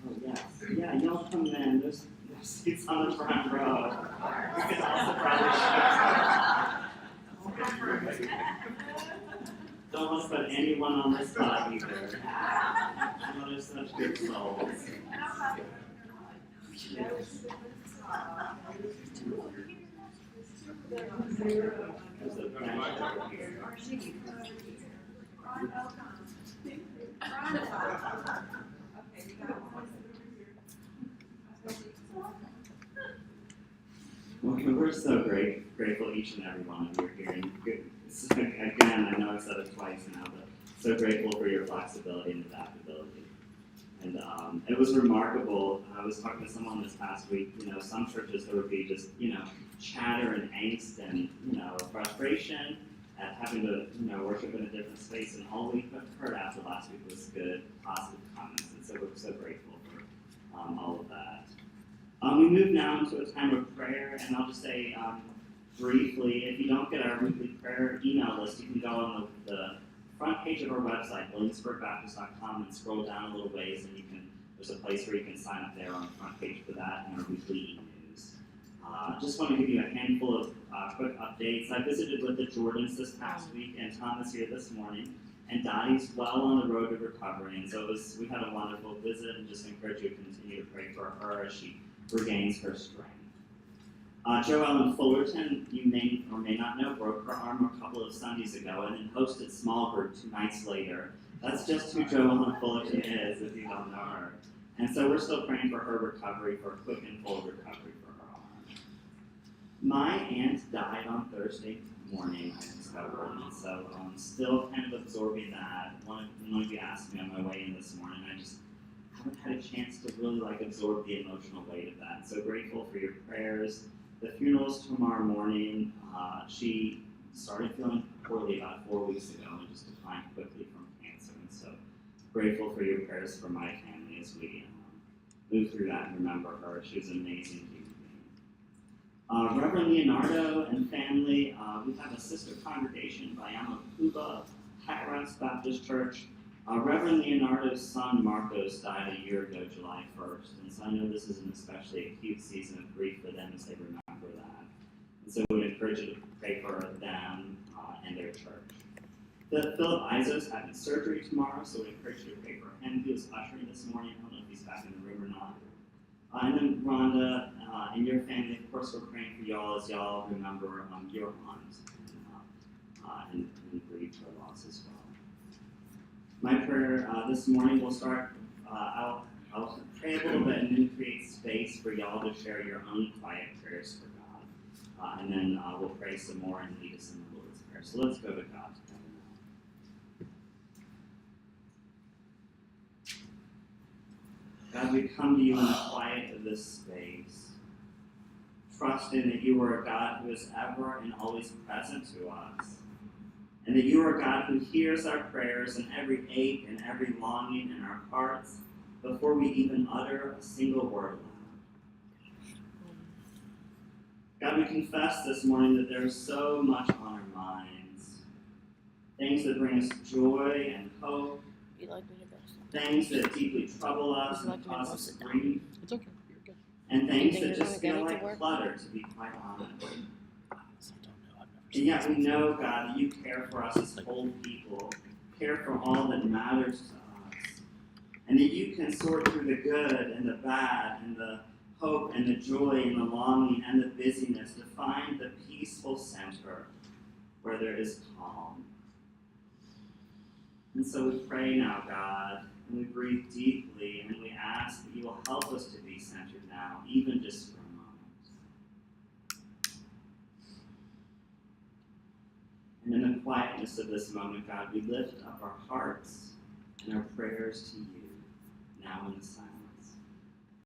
Oh, yes. Yeah, y'all come in. There's seats on the front row. You can also probably shoot. Don't want to put anyone on the spot either. I know there's such good souls. There's a bench over here. Well, we're so grateful each and every one of you are here. And again, I know I've said it twice now, but so grateful for your flexibility and adaptability. And it was remarkable. I was talking to someone this past week. Some churches there would be just chatter and angst and frustration at having to worship in a different space. And all we heard after last week was good, positive comments. And so we're so grateful for all of that. We move now into a time of prayer, and I'll just say briefly, if you don't get our weekly prayer email list, you can go on the front page of our website, williamsburgbaptist.com, and scroll down a little ways, and there's a place where you can sign up there on the front page for that and our weekly e-news. Just want to give you a handful of quick updates. I visited with the Jordans this past week, and Tom is here this morning, and Dottie's well on the road to recovery, and so we had a wonderful visit, and just encourage you to continue to pray for her as she regains her strength. Joellen Fullerton, you may or may not know, broke her arm a couple of Sundays ago and then hosted small group 2 nights later. That's just who Joellen Fullerton is, if you don't know her. And so we're still praying for her recovery, for a quick and full recovery for her arm. My aunt died on Thursday morning, I discovered, and so still kind of absorbing that. One of you asked me on my way in this morning, I just haven't had a chance to really absorb the emotional weight of that. So grateful for your prayers. The funeral's tomorrow morning. She started feeling poorly about 4 weeks ago and just declined quickly from cancer. And so grateful for your prayers for my family as we move through that and remember her. She was an amazing human being. Reverend Leonardo and family, we have a sister congregation by Yamakuba, Hatteras Baptist Church. Reverend Leonardo's son Marcos died a year ago, July 1st, and so I know this is an especially acute season of grief for them as they remember that. And so we would encourage you to pray for them and their church. Philip Izos having surgery tomorrow, so we encourage you to pray for him. He was ushering this morning. I don't know if he's back in the room or not. And then Rhonda and your family, of course, we're praying for y'all as y'all remember your aunt and grieve her loss as well. My prayer this morning will start, I'll pray a little bit and then create space for y'all to share your own quiet prayers for God. And then we'll pray some more and lead us in the Lord's Prayer. So let's go to God together now. God, we come to you in the quiet of this space, trusting that you are a God who is ever and always present to us. And that you are God who hears our prayers and every ache and every longing in our hearts before we even utter a single word aloud. God, we confess this morning that there is so much on our minds. Things that bring us joy and hope. Things that deeply trouble us and cause us grief. It's okay. You're good. And things that just feel like clutter, to be quite honest. And yet we know, God, that you care for us as whole people, care for all that matters to us, and that you can sort through the good and the bad and the hope and the joy and the longing and the busyness to find the peaceful center where there is calm. And so we pray now, God, and we breathe deeply, and we ask that you will help us to be centered now, even just for a moment. And in the quietness of this moment, God, we lift up our hearts and our prayers to you, now in the silence.